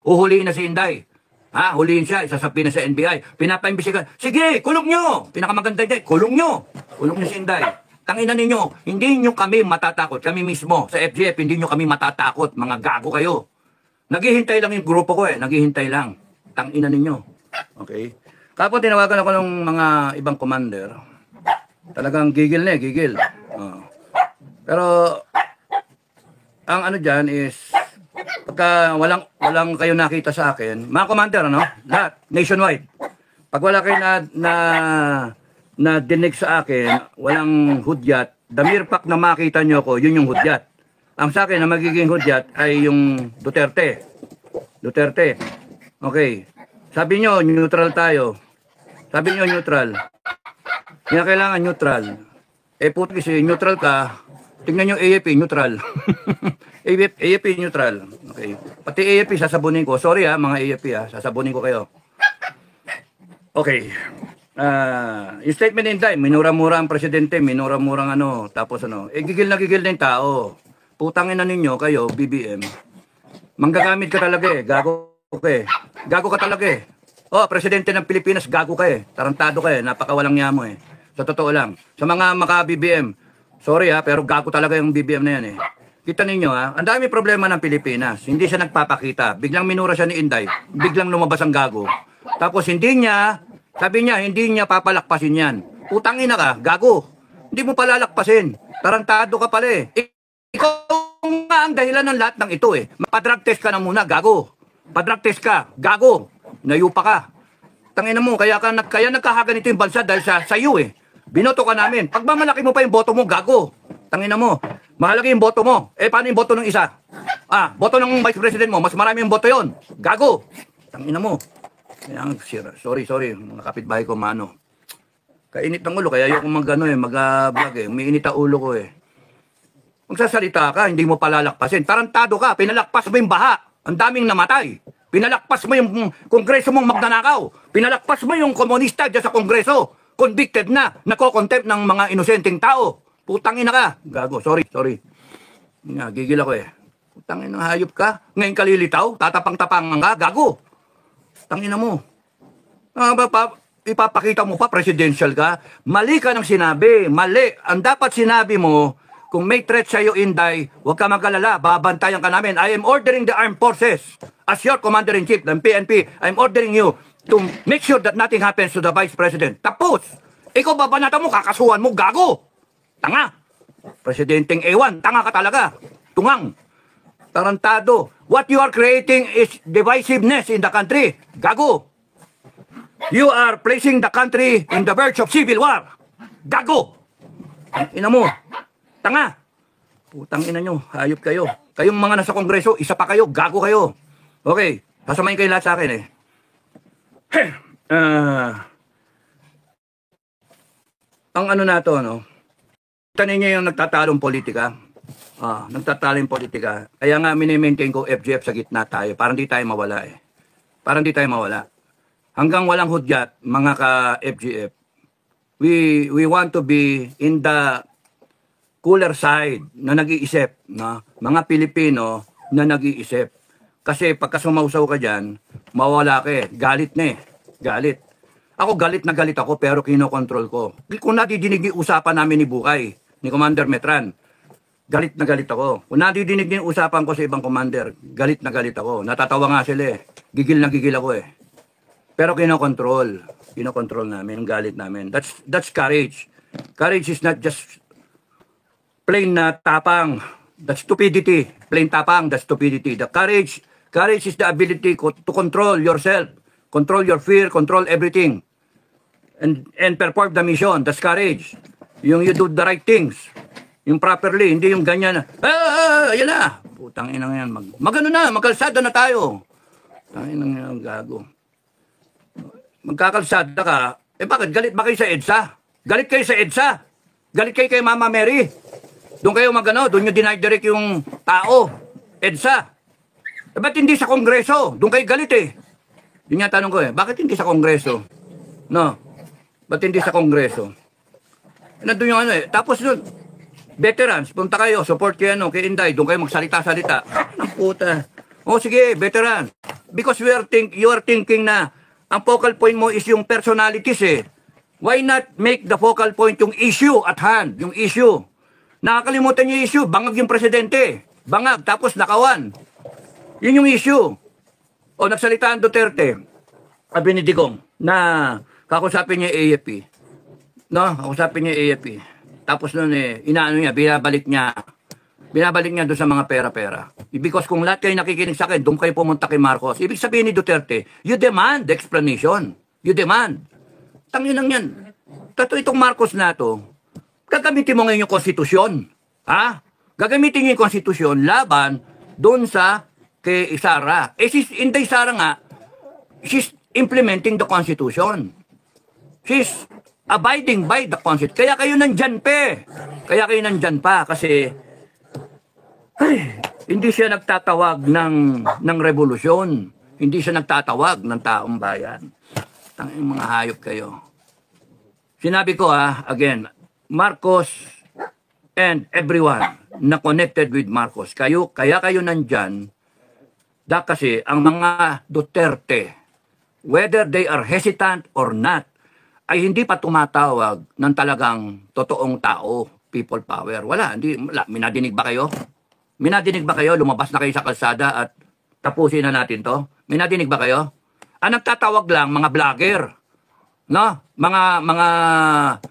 Huhulihin na si Inday. Ha? Hulihin siya, isasapin na sa NBI. Pinapaimbisigan. Sige, kulong nyo. Pinakamaganda din, kulong nyo. Kulong nyo si Inday. Tanginan ninyo, hindi nyo kami matatakot. Kami mismo, sa FGF, hindi nyo kami matatakot. Mga gago kayo. Naghihintay lang yung grupo ko Naghihintay lang. Tanginan ninyo. Okay? Kapag tinawagan ako ng mga ibang commander, talagang gigil na gigil. Pero, ang ano dyan is, pagka walang kayo nakita sa akin, mga commander, lahat, nationwide. Pag wala kayo na dinig sa akin, walang hudyat, the mere fact na makita nyo ko, yun yung hudyat. Ang sa akin na magiging hudyat ay yung Duterte. Okay. Sabi nyo, neutral tayo. Sabi nyo, neutral. Kaya kailangan neutral. Puti kasi neutral ka, tingnan nyo AFP, neutral. AFP neutral. Okay. Pati AFP sasabunin ko. Sorry mga AFP sasabunin ko kayo. Okay. Yung statement in time, minura-mura ang presidente, minura-mura tapos gigil na gigil din tao. Putangin na ninyo kayo, BBM. Manggagamit ka talaga gago ka Gago ka talaga presidente ng Pilipinas, gago ka Tarantado ka napakawalang yamo Sa totoo lang. Sa mga maka-BBM, sorry pero gago talaga yung BBM na yan Kita ninyo ang dami problema ng Pilipinas. Hindi siya nagpapakita. Biglang minura siya ni Inday. Biglang lumabas ang gago. Tapos sabi niya, hindi niya papalakpasin yan. Utangin na ka, gago. Hindi mo palalakpasin. Tarantado ka pala Ikaw nga ang dahilan ng lahat ng ito Mapadrug test ka na muna, gago. Padrug test ka, gago. Nayupa ka. Tangina mo, kaya nagkahaganito yung bansa dahil sa iyo Binoto ka namin. Pag mamalaki mo pa yung boto mo, gago. Tangina mo. Mahalaga yung boto mo. Paano yung boto ng isa? Boto ng vice president mo, mas marami yung boto yon. Gago. Tangina mo. Sorry. Mga kapitbahay ko, Kainit ng ulo, kaya ayoko mag-vlog Umiinit ang ulo ko Magsasalita ka, hindi mo palalakpasin. Tarantado ka, pinalakpas mo yung baha. Ang daming namatay. Pinalakpas mo yung kongreso mong magnanakaw. Pinalakpas mo yung komunista dyan sa kongreso. Convicted na, nako-contempt ng mga inosenteng tao. Putangin na ka. Gago, sorry. Gigil ako Putangin na hayop ka. Ngayon kalilitaw, tatapang-tapangan ka. Gago. Tangin na mo. Ipapakita mo pa, presidential ka. Mali ka ng sinabi. Mali. Ang dapat sinabi mo, kung may threat sa'yo, Inday, huwag ka mag-alala. Babantayan ka namin. I am ordering the armed forces. As your commander-in-chief ng PNP, I'm ordering you to make sure that nothing happens to the Vice President. Tapos, ikaw babanata mo, kakasuhan mo, gago. Tanga. Presidenteng ewan, tanga ka talaga. Tungang. Tarantado. What you are creating is divisiveness in the country. Gago. You are placing the country in the verge of civil war. Gago. Ina mo. Tanga. Putang ina nyo, hayop kayo. Kayong mga nasa kongreso, isa pa kayo, gago kayo. Okay, sasamayin kayo lahat sa akin Ang na to, Tanin niyo yung nagtatalong politika. Nagtatalong politika. Kaya nga mini-maintain ko FGF sa gitna tayo. Parang di tayo mawala Parang di tayo mawala. Hanggang walang hudyat, mga ka-FGF, we want to be in the cooler side na nag-iisip. Mga Pilipino na nag-iisip. Kasi pagka sumausaw ka dyan, mawala ka Galit na Galit. Ako galit na galit ako pero kinokontrol ko. Kung nadidinig yung usapan namin ni Bukay, ni Commander Metran, galit na galit ako. Kung nadidinig yung usapan ko sa ibang commander, galit na galit ako. Natatawa nga sila Gigil na gigil ako Pero kinokontrol. Kinokontrol namin, ang galit namin. That's courage. Courage is not just plain na tapang. That's stupidity. Plain tapang, that's stupidity. The courage is the ability to control yourself. Control your fear, control everything. And perform the mission. That's courage. Yung you do the right things. Yung properly, hindi yung ganyan na, ayan na. Putang inang yan. Magano na, magkalsada na tayo. Tangin nang yan, gago. Magkakalsada ka, bakit? Galit ba kayo sa EDSA? Galit kayo sa EDSA? Galit kayo kay Mama Mary? Doon kayo doon nyo dinidirect yung tao. EDSA. Ba't hindi sa Kongreso? Doon kayo galit Yun nga tanong ko bakit hindi sa Kongreso? Ba't hindi sa Kongreso? Nandun yung tapos doon, veterans, punta kayo, support kayo kay Inday, doon kayo magsalita-salita. Ang puta. Sige, veteran. Because you are thinking na ang focal point mo is yung personalities eh. Why not make the focal point yung issue at hand, yung issue? Nakakalimutan yung issue, bangag yung presidente. Bangag, tapos nakawan. Yun yung issue. O nagsalita ang Duterte, sabi ni Digong, na kakusapin niya yung AFP. No, kakusapin niya yung AFP. Tapos nun inaano niya, binabalik niya doon sa mga pera-pera. Because kung lahat kayo nakikinig sa akin, doon kayo pumunta kay Marcos. Ibig sabihin ni Duterte, you demand explanation. You demand. Tangin lang yan. Tato itong Marcos na to, gagamitin mo ngayon yung konstitusyon. Ha? Gagamitin niyo yung konstitusyon laban doon sa kay Sara. Si Inday Sara nga, she's implementing the constitution. She's abiding by the constitution. Kaya kayo nandyan pa. Kasi hindi siya nagtatawag ng revolusyon. Hindi siya nagtatawag ng taong bayan. Tanging mga hayop kayo. Sinabi ko again, Marcos and everyone na connected with Marcos, kaya kayo nandyan, kasi ang mga Duterte, whether they are hesitant or not, ay hindi pa tumatawag ng talagang totoong tao, people power. Wala. Minadinig ba kayo? Minadinig ba kayo? Lumabas na kayo sa kalsada at tapusin na natin to? Minadinig ba kayo? Ang nagtatawag lang, mga vlogger. No? Mga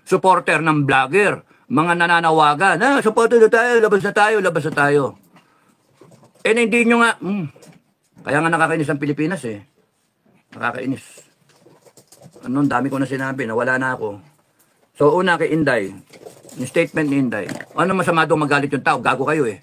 supporter ng vlogger. Mga nananawagan. Supporter na tayo, labas na tayo. Hindi nyo nga, kaya nga nakakainis ang Pilipinas eh. Nakakainis. Dami ko na sinabi, nawala na ako. So una kay Inday, yung statement ni Inday, ano masama doon magalit yung tao? Gago kayo eh.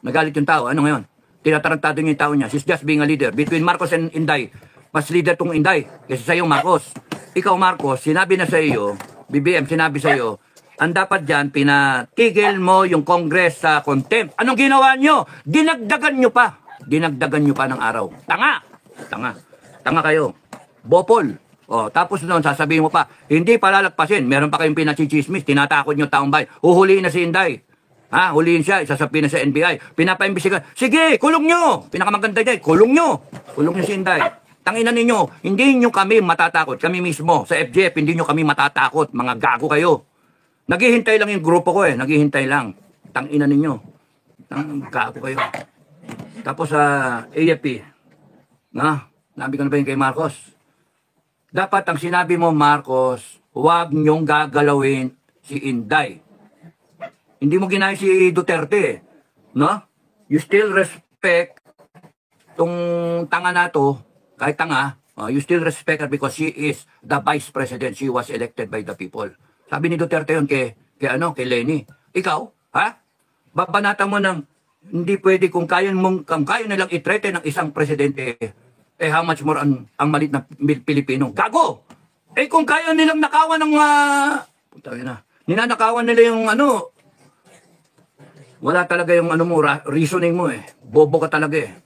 Nagalit yung tao, ano ngayon? Tinatarantado niya yung tao niya. She's just being a leader. Between Marcos and Inday, mas leader tong Inday. Kasi sa iyo, Marcos. Ikaw, Marcos, sinabi na sa iyo, BBM, sinabi sa iyo, ang dapat dyan, pinatigil mo yung Congress sa contempt. Anong ginawa nyo? Dinagdagan nyo pa. Dinagdagan nyo pa ng araw. Tanga kayo. Bopol. Tapos noon, sasabihin mo pa, hindi palalagpasin. Meron pa kayong pinachichismis. Tinatakot nyo taong bayan. Huhuliin na si Inday. Huliin siya. Isasabihin na sa NBI. Pinapaimbisigan. Sige, kulong nyo. Pinakamaganda dyan. Kulong nyo. Kulong nyo si Inday. Tanginan ninyo. Hindi nyo kami matatakot. Kami mismo. Sa FGF, hindi nyo kami matatakot. Mga gago kayo. Naghihintay lang yung grupo ko eh. Naghihintay lang. Tanginan ninyo. Gago kayo. Tapos sa AFP. Nabi ko na ba yun kay Marcos? Dapat ang sinabi mo, Marcos, huwag niyong gagalawin si Inday. Hindi mo ginaya si Duterte. No? You still respect tong tanga na to, kahit tanga, you still respect her because she is the vice president. She was elected by the people. Sabi ni Duterte yun kay Lenny. Ikaw, babanatan mo ng hindi pwede kung kaya nilang i-threaten ng isang presidente, how much more ang malit na Pilipino. Gago! Kung kaya nilang nakawan ng ninanakawan nila yung wala talaga yung reasoning mo eh. Bobo ka talaga eh.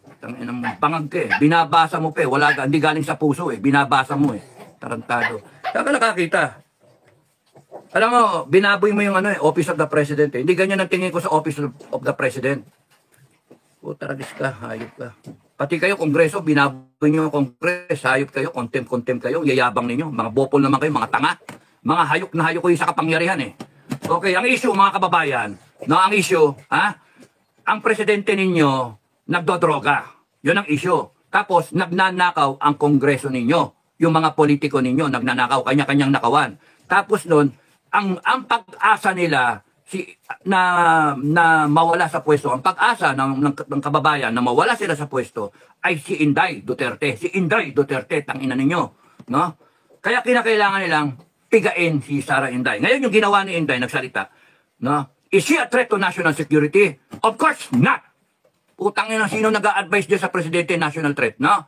Pangag ka eh. Binabasa mo pa eh. Hindi galing sa puso eh. Binabasa mo eh. Tarantado. Saan ka nakakita? Alam mo, binaboy mo yung Office of the President eh. Hindi ganyan ang tingin ko sa Office of the President. Taragis ka, hayop ka. Pati kayo, Kongreso, binaboy nyo yung Kongres, hayop kayo, contempt kayo, yayabang ninyo. Mga bopol naman kayo, mga tanga. Mga hayop na hayop kayo sa kapangyarihan eh. Okay, ang issue mga kababayan, ang issue, ang presidente ninyo nagdodroga. Yun ang issue. Tapos, nagnanakaw ang Kongreso ninyo. Yung mga politiko ninyo, nagnanakaw, kanya-kanyang nakawan. Tapos nun, ang pag-asa nila, na mawala sa pwesto, ang pag-asa ng kababayan na mawala sila sa pwesto ay si Inday Duterte. Si Inday Duterte, tangina ninyo. No? Kaya kinakailangan nilang pigain si Sara Inday. Ngayon yung ginawa ni Inday, nagsalita. No? Is she a threat to national security? Of course not. Utangin na sino nag-a-advise dyan sa presidente national threat. No?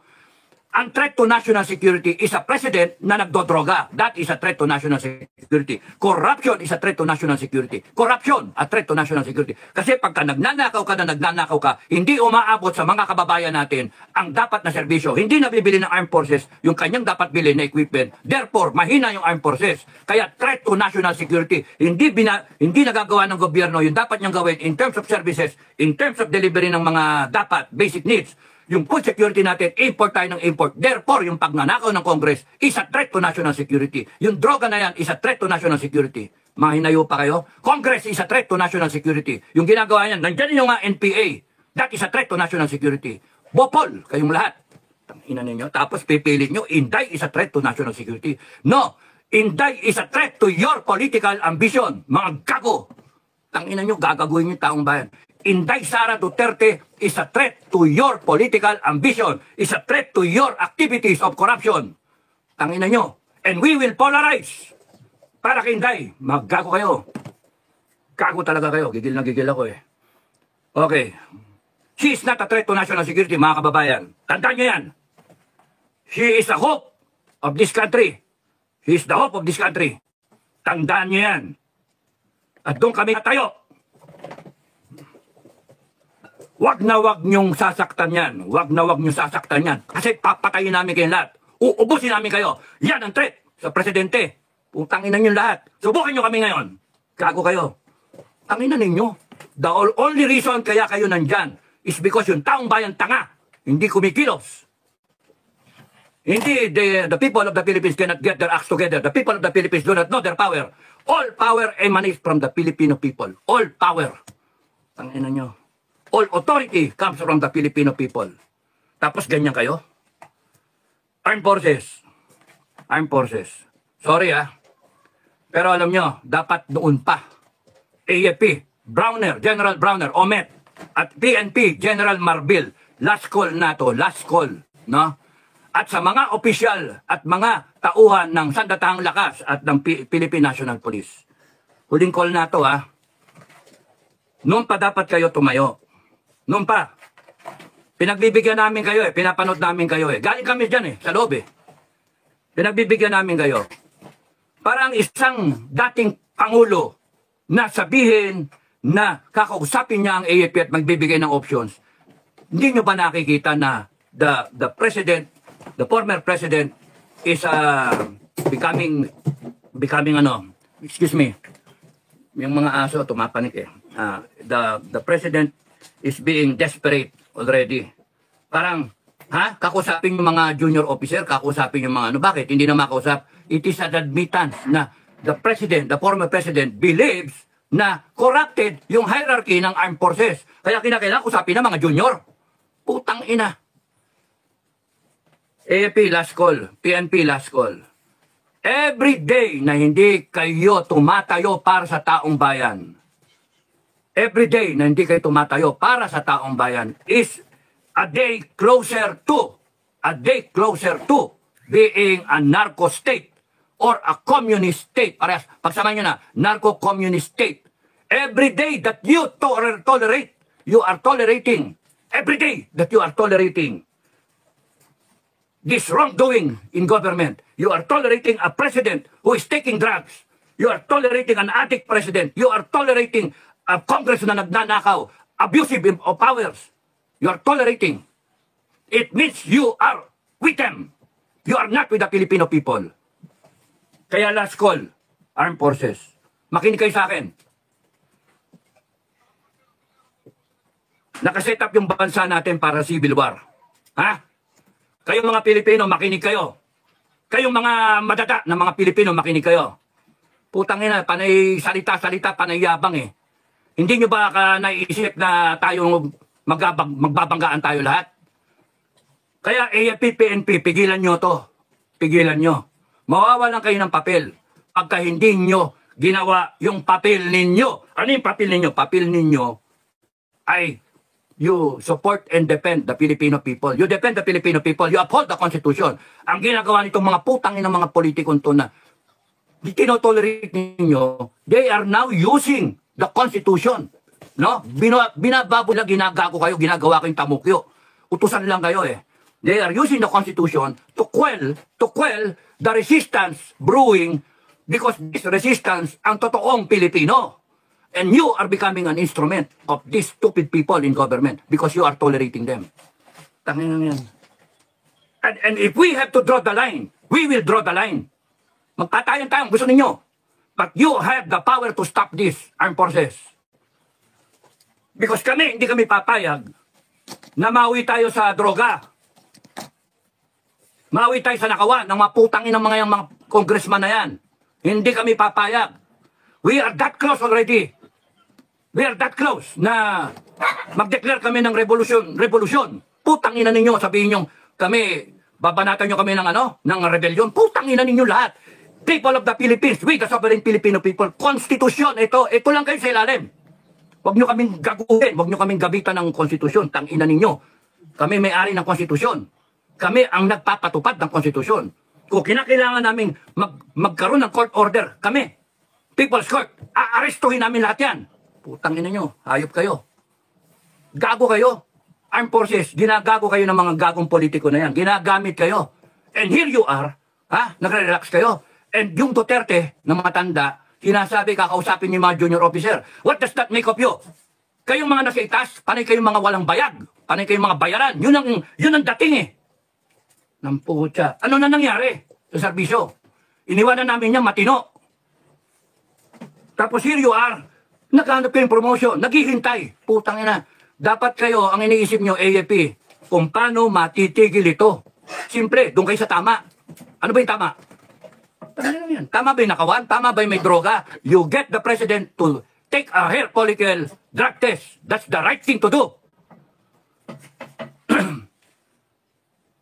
Ang threat to national security is a president na nagdodroga. That is a threat to national security. Corruption is a threat to national security. Corruption, a threat to national security. Kasi pagka nagnanakaw ka, hindi umaabot sa mga kababayan natin ang dapat na serbisyo. Hindi nabibili ng armed forces yung kanyang dapat bilhin na equipment. Therefore, mahina yung armed forces. Kaya threat to national security. Hindi nagagawa ng gobyerno yung dapat niyang gawin in terms of services, in terms of delivery ng mga dapat basic needs. Yung food security natin, import tayo ng import. Therefore, yung pagnanakaw ng Congress is a threat to national security. Yung droga na yan is a threat to national security. Mga hinayo pa kayo? Congress is a threat to national security. Yung ginagawa yan, nandyan yung mga NPA. That is a threat to national security. Bopol, kayong lahat. Tangina ninyo. Tapos pipilit nyo, Inday is a threat to national security. No, Inday is a threat to your political ambition. Mga gago. Tangina nyo, gagaguhin yung taong bayan. Inday Sara Duterte is a threat to your political ambition. Is a threat to your activities of corruption. Tangina nyo. And we will polarize. Para kay Inday, maggago kayo. Gago talaga kayo. Gigil na gigil ako eh. Okay. She is not a threat to national security, mga kababayan. Tandaan nyo yan. She is the hope of this country. She is the hope of this country. Tandaan nyo yan. At doon kami tayo. Wag na wag nyong sasaktan yan. Wag na wag nyong sasaktan yan. Kasi papatayin namin kayong lahat. Uubusin namin kayo. Yan ang threat sa presidente. Putangin na nyo lahat. Subukan nyo kami ngayon. Gago kayo. Tangina ninyo. The only reason kaya kayo nandyan is because yung taong bayan tanga. Hindi kumikilos. Hindi the people of the Philippines cannot get their acts together. The people of the Philippines do not know their power. All power emanates from the Filipino people. All power. Tangina nyo. All authority comes from the Filipino people. Tapos ganyan kayo? Armed Forces. Armed Forces. Sorry pero alam nyo, dapat noon pa. AFP, Browner, General Browner, Omet, at PNP, General Marbil. Last call na to, last call. No? At sa mga opisyal at mga tauhan ng Sandatahang Lakas at ng Philippine National Police. Huling call na to Noon pa dapat kayo tumayo. Noon pa. Pinagbibigyan namin kayo pinapanood namin kayo Galing kami dyan sa loob Pinagbibigyan namin kayo. Parang isang dating pangulo na sabihin na kakausapin niya ang AFP at magbibigay ng options. Hindi nyo ba nakikita na the president, the former president is becoming excuse me, yung mga aso tumapanik the president is being desperate already. Parang, kakusapin yung mga junior officer, kakusapin yung mga bakit? Hindi na makausap. It is an admittance na the president, the former president, believes na corrupted yung hierarchy ng armed forces. Kaya kinakailangan usapin na mga junior. Putang ina. AFP last call, PNP last call. Every day na hindi kayo tumatayo para sa taong bayan, every day na hindi kayo tumatayo para sa taong bayan is a day closer to being a narco state or a communist state. Parehas, pagsamahin nyo na, narco-communist state. Every day that you tolerate, you are tolerating. Every day that you are tolerating this wrongdoing in government, you are tolerating a president who is taking drugs. You are tolerating an addict president. You are tolerating a Congress na nagnanakaw, abusive of powers. You are tolerating. It means you are with them. You are not with the Filipino people. Kaya last call, armed forces. Makinig kayo sa akin. Nakaset up yung bansa natin para civil war. Kayong mga Pilipino, makinig kayo. Kayong mga madata ng mga Pilipino, makinig kayo. Putang ina, panay salita-salita, panay yabang Hindi nyo ba naisip na tayo magbabanggaan tayo lahat? Kaya AFP, PNP, pigilan nyo to. Pigilan nyo. Mawawalan kayo ng papel pagka hindi nyo ginawa yung papel ninyo. Ano yung papel ninyo? Papel ninyo ay you support and defend the Filipino people. You defend the Filipino people. You uphold the Constitution. Ang ginagawa nitong mga putang ng mga politikon to na tinotolerate ninyo, they are now using the Constitution. No? Binababoy lang, ginagago kayo, ginagawa kayong tamukyo. Utusan lang kayo They are using the Constitution to quell the resistance brewing because this resistance ang totoong Pilipino. And you are becoming an instrument of these stupid people in government because you are tolerating them. Tangin yan. And if we have to draw the line, we will draw the line. Magpatayan tayo, gusto ninyo. But you have the power to stop this armed forces. Because hindi kami papayag na mawi tayo sa droga. Mawi tayo sa nakawan ng mga putangin ng mga congressman na yan. Hindi kami papayag. We are that close already. We are that close na mag-declare kami ng revolution. Putangin na ninyo, sabihin nyo, kami, babanatan nyo kami ng ng rebellion. Putangin na ninyo lahat. People of the Philippines, we the sovereign Filipino people, konstitusyon, ito lang kayo sa ilalim. Huwag nyo kaming gaguhin, huwag nyo kaming gabitan ng konstitusyon. Tangina ninyo. Kami may-ari ng konstitusyon. Kami ang nagpapatupad ng konstitusyon. Kung kinakailangan namin magkaroon ng court order, kami, People's Court, aarestuhin namin lahat yan. Putangina nyo, hayop kayo. Gago kayo. Armed Forces, ginagago kayo ng mga gagong politiko na yan. Ginagamit kayo. And here you are, nagre-relax kayo. And yung Duterte na matanda, sinasabi, kakausapin niyo mga junior officer. What does that make of you? Kayong mga nasa itas, panay kayong mga walang bayag. Panay kayong mga bayaran. Yun ang dating eh. Namputya. Ano na nangyari sa serbisyo? Iniwanan namin niya matino. Tapos here you are, naghanap kayong promotion, naghihintay. Putang ina. Dapat kayo, ang iniisip nyo, AFP, kung paano matitigil ito. Simple, doon kayo sa tama. Ano ba yung tama? Tama ba yung nakawan? Tama ba yung may droga? You get the president to take a hair follicle drug test. That's the right thing to do.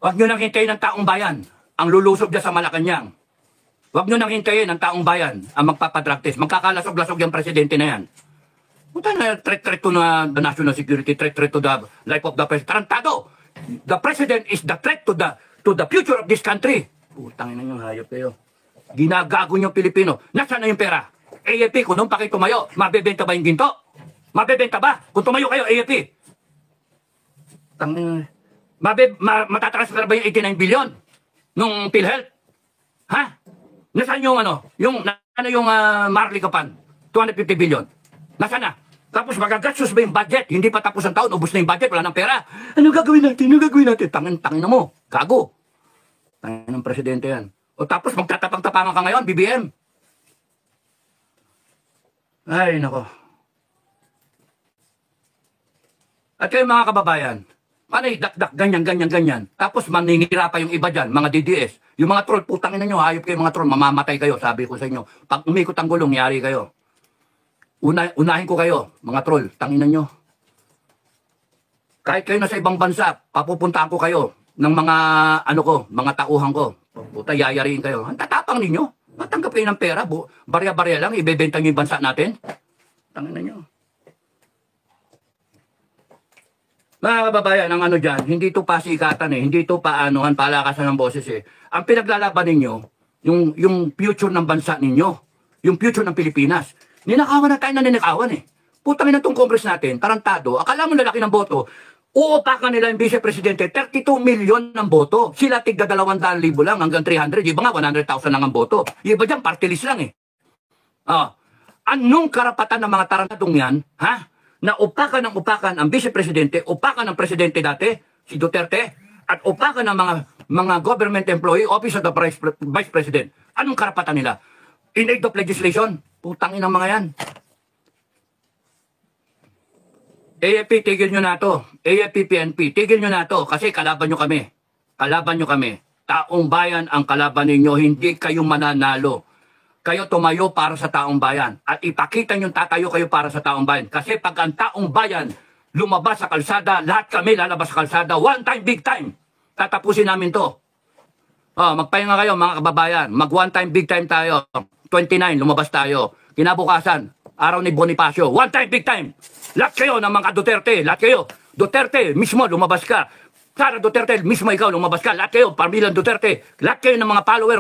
Huwag nyo nang hintayin ng taong bayan ang lulusob dyan sa Malacanang. Huwag nyo nang hintayin ng taong bayan ang magpapadrug test. Magkakalasog-lasog yung presidente na yan. Puta na, threat to the national security, threat to the life of the president. Tarantado! The president is the threat to the future of this country. Putang ina nyo, hayop kayo. Ginagago nyo Pilipino. Nasaan na yung pera? AFP, kung nung pa kayo tumayo, mabebenta ba yung ginto? Mabebenta ba? Kung tumayo kayo, AFP. Matatransfer ba yung 89 billion nung PhilHealth? Ha? Nasaan yung yung Marley Kapan? 250 billion. Nasaan na? Tapos magagastos ba yung budget? Hindi pa tapos ang taon, ubos na yung budget, wala ng pera. Ano gagawin natin? Tangin na mo. Gago. Tangin ng presidente yan. O tapos magtatapang-tapangan ka ngayon, BBM. Ay, nako. At kayo mga kababayan, panay dakdak, ganyan. Tapos maninira pa yung iba dyan, mga DDS. Yung mga troll, putangin na nyo, hayop kayo mga troll, mamamatay kayo, sabi ko sa inyo. Pag umikot ang gulong, yari kayo. Unahin ko kayo, mga troll, tanginan nyo. Kahit kayo nasa ibang bansa, papupuntaan ko kayo ng mga, mga tauhan ko. Puta, yayariin kayo. Ang tatapang ninyo. Matanggap kayo ng pera, barya-barya lang, ibebenta nyo yung bansa natin. Tanginan nyo. Mga kababayan, ang dyan, hindi ito pasikatan eh, hindi ito paanohan, palakasan ng boses eh. Ang pinaglalaban ninyo, yung future ng bansa ninyo, yung future ng Pilipinas. Ninakawan na tayo na ninakawan eh. Putangin na itong Congress natin, tarantado, akala mo lalaki ng boto, uupakan nila yung Vice Presidente, 32 million ng boto. Sila tigda 200,000 lang hanggang 300, iba nga 100,000 lang ang boto. Iba dyan, party list lang eh. Anong karapatan ng mga tarantadong yan, na upakan ang Vice Presidente, upakan ng Presidente dati, si Duterte, at upakan ng mga government employee, Office of the Vice President. Anong karapatan nila? In aid of legislation, putangin ang mga yan. AFP, tigil nyo na to. AFP, PNP, tigil nyo na to kasi kalaban nyo kami. Kalaban nyo kami. Taong bayan ang kalaban ninyo, hindi kayo mananalo. Kayo tumayo para sa taong bayan. At ipakita nyo tatayo kayo para sa taong bayan. Kasi pag ang taong bayan lumabas sa kalsada, lahat kami lalabas sa kalsada. One time, big time. Tatapusin namin to. Magpahinga kayo mga kababayan. Mag one time, big time tayo. 29, lumabas tayo. Kinabukasan, araw ni Bonifacio. One time, big time. Lahat kayo ng mga Duterte. Lahat kayo. Duterte, mismo lumabas ka. Sara Duterte, mismo ikaw lumabas ka. Lahat kayo, pamilyang Duterte. Lahat kayo ng mga follower,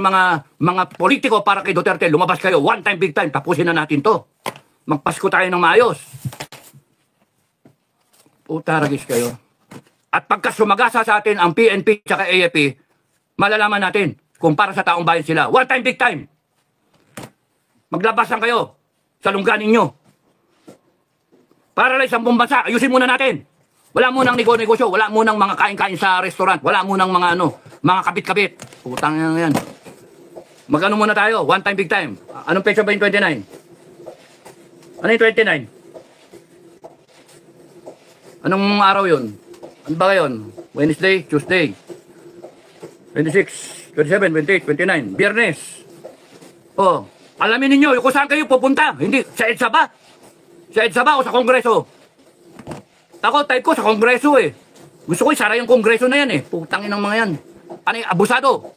mga politiko para kay Duterte. Lumabas kayo. One time, big time. Tapusin na natin to. Magpasko tayo ng maayos. Utaragis kayo. At pagka sumagasa sa atin ang PNP at AFP, malalaman natin kung para sa taong bayan sila. One time, big time. Maglabasan kayo sa lungganin nyo. Para lang isang buong bansa, ayusin muna natin. Wala munang negosyo, wala munang mga kain-kain sa restaurant, wala munang mga mga kabit-kabit. Putang yan. Mag-ano muna tayo, one time, big time. Anong petsa ba yung 29? Ano yung 29? Anong araw yun? Ano ba ngayon? Wednesday, Tuesday, 26, 27, 28, 29, Biyernes. Oh, alamin ninyo kung saan kayo pupunta. Hindi, sa EDSA ba? Sa EDSA ba o sa Kongreso? Ako, type ko sa Kongreso eh. Gusto ko isara yung Kongreso na yan eh. Putangin ng mga yan. Ano yung abusado?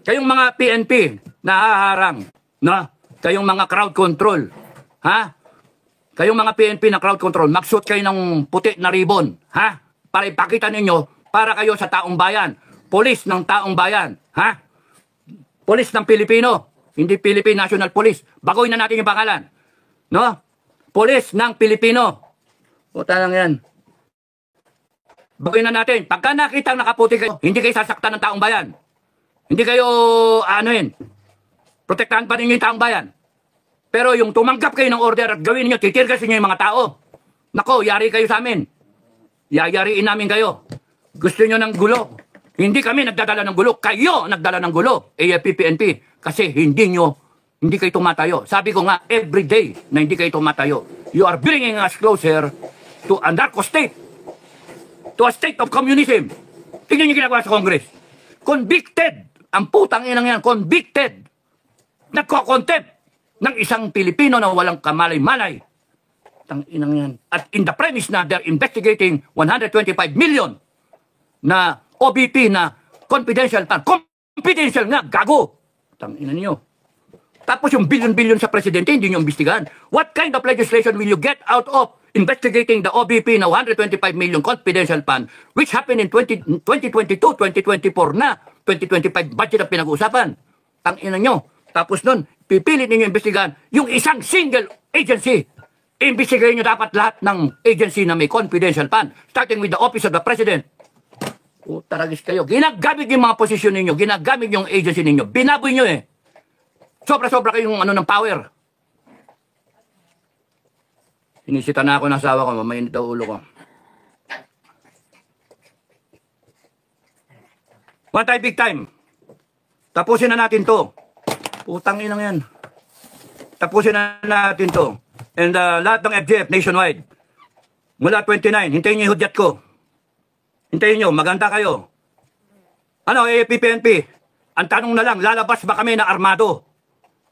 Kayong mga PNP na haharang, na? Kayong mga crowd control, ha? Kayong mga PNP na crowd control, magsuot kayo ng puti na ribbon, ha? Para ipakita ninyo, para kayo sa taong bayan. Police ng taong bayan, ha? Police ng Pilipino, hindi Philippine National Police. Baguhin na natin yung pangalan, no? Police ng Pilipino. Puta lang yan. Baguhin na natin. Pagka nakita nakaputi kayo, hindi kayo sasaktan ng taong bayan. Hindi kayo, protektahan pa ninyo yung taong bayan. Pero yung tumanggap kayo ng order at gawin niyo, titirgasin niyo yung mga tao. Nako, yari kayo sa amin. Yayariin namin kayo. Gusto niyo ng gulo. Hindi kami nagdadala ng gulo. Kayo nagdala ng gulo. AFP, PNP. Kasi hindi kayo tumatayo. Sabi ko nga, every day na hindi kayo tumatayo, you are bringing us closer to a narco state. To a state of communism. Tingnan niyo ginagawa sa Congress. Convicted. Ang putang inang yan, convicted. Nagko-contempt ng isang Pilipino na walang kamalay-malay. Tang inang yan. At in the premise na they're investigating 125 million na OBP na confidential fund. Confidential nga, gago. Tang ina niyo. Tapos yung billion-billion sa presidente, hindi niyo imbestigahan. What kind of legislation will you get out of investigating the OBP na 125 million confidential fund which happened in 2022, 2024 na, 2025 budget ang pinag-uusapan. Tang ina nyo. Tapos nun, pipilit ninyo imbestigahan yung isang single agency. Imbestigahin nyo dapat lahat ng agency na may confidential fund, starting with the Office of the President. O, taragis kayo. Ginagamit yung mga posisyon ninyo, ginagamit yung agency ninyo. Binaboy nyo eh. Sobra-sobra kayong ng power. Sinisita na ako ng asawa ko, mamainit daw ulo ko. One time, big time. Tapusin na natin to. Putang inang yan. Tapusin na natin to. And lahat ng FGF nationwide. Mula 29, hintayin nyo yung hudyat ko. Hintayin nyo, maganda kayo. Ano, AFP, PNP? Ang tanong na lang, lalabas ba kami na armado?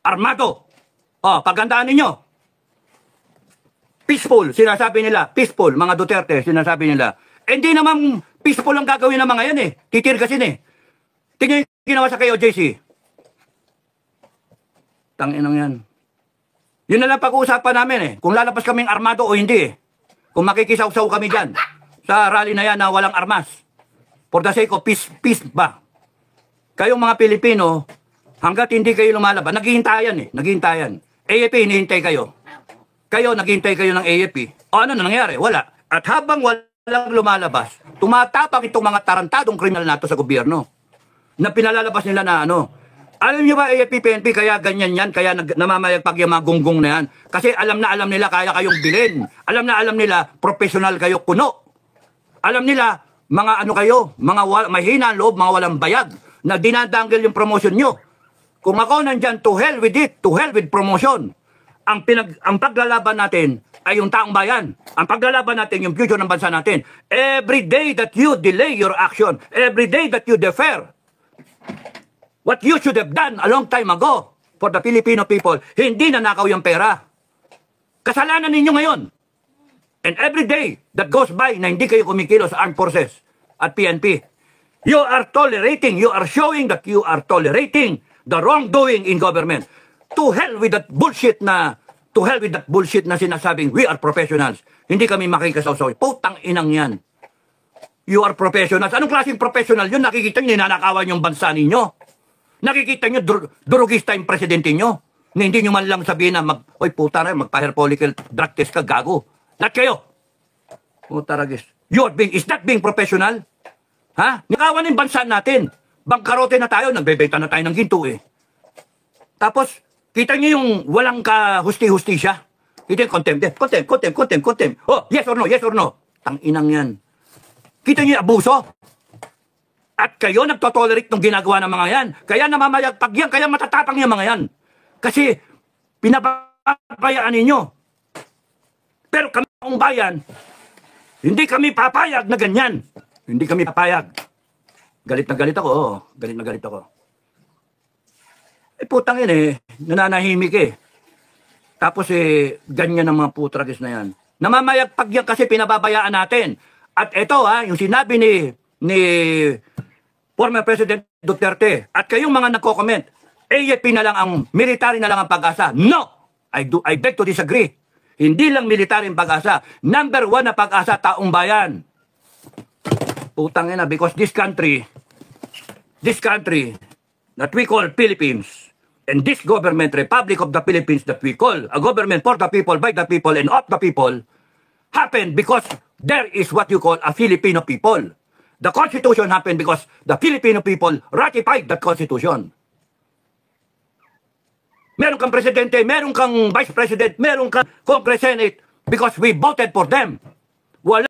Armado! O, pagandaan ninyo. Peaceful, sinasabi nila. Peaceful, mga Duterte, sinasabi nila. Hindi naman peaceful ang gagawin ng mga yan eh. Titirgasin eh. Tingnan yung ginawa sa KOJC. Tanginang yan. Yun na lang pag-uusapan namin eh. Kung lalabas kaming armado o hindi eh. Kung makikisaw-saw kami dyan. Sa rally na yan na walang armas. For the sake of peace, peace ba? Kayong mga Pilipino, hanggat hindi kayo lumalaban, naghihintayan eh. Naghihintayan. AFP, hinihintay kayo. Kayo, naghihintay kayo ng AFP. O ano na nangyari? Wala. At habang walang lumalabas, tumatapang itong mga tarantadong kriminal nato sa gobyerno. Na pinalalabas nila na ano. Alam niyo ba, AFP, PNP, kaya ganyan yan, kaya namamayagpag yung mga gunggong na yan. Kasi alam na alam nila, kaya kayong bilhin. Alam na alam nila, professional kayo kuno. Alam nila, mga ano kayo, mga mahina ang loob, mga walang bayag, na dinadanggil yung promotion nyo. Kung ako nandyan, to hell with it, to hell with promotion. Ang paglalaban natin ay yung taong bayan. Ang paglalaban natin, yung future ng bansa natin. Every day that you delay your action, every day that you defer, what you should have done a long time ago for the Filipino people, hindi nanakaw yung pera. Kasalanan ninyo ngayon. And every day that goes by na hindi kayo kumikilos sa armed forces at PNP, you are tolerating, you are showing that you are tolerating the wrongdoing in government. To hell with that bullshit na, sinasabing we are professionals. Hindi kami makikasaw-saw. Putang inang yan. You are professionals. Anong klaseng professional yun? Nakikita nyo, ninanakawan yung bansa ninyo. Nakikita nyo, durugista yung presidente nyo. Na hindi nyo man lang sabihin na, oy puta na, magpa-hair follicle drug test ka, gago. Lahat kayo. Puta ragis. Is that being professional? Ha? Nakawan yung bansa natin. Bangkarote na tayo, nagbebenta na tayo ng ginto eh. Tapos, kita nyo yung walang kahusti-hustisya. Kita yung contempt. Oh, yes or no? Tang-inang yan. Kita nyo yung abuso. At kayo nagtotolerate ng ginagawa ng mga yan. Kaya namamayagpag yan, kaya matatapang yung mga yan. Kasi, pinapabayaan ninyo. Pero kami taong bayan, hindi kami papayag na ganyan. Hindi kami papayag. Galit na galit ako, oh. Galit na galit ako. Putang ina nananahimik Tapos ganyan ang mga putragis na yan. Namamayagpag yan kasi pinababayaan natin. At ito yung sinabi ni former President Duterte at kayong mga nagko-comment, AFP na lang ang military na lang ang pag-asa. No! I beg to disagree. Hindi lang military ang pag-asa. Number 1 na pag-asa, taong bayan. Putang ina, because this country that we call Philippines, and this government, Republic of the Philippines that we call a government for the people, by the people, and of the people, happened because there is what you call a Filipino people. The Constitution happened because the Filipino people ratified that Constitution. Meron kang presidente, meron kang vice president, meron kang Congress, Senate, because we voted for them. Wala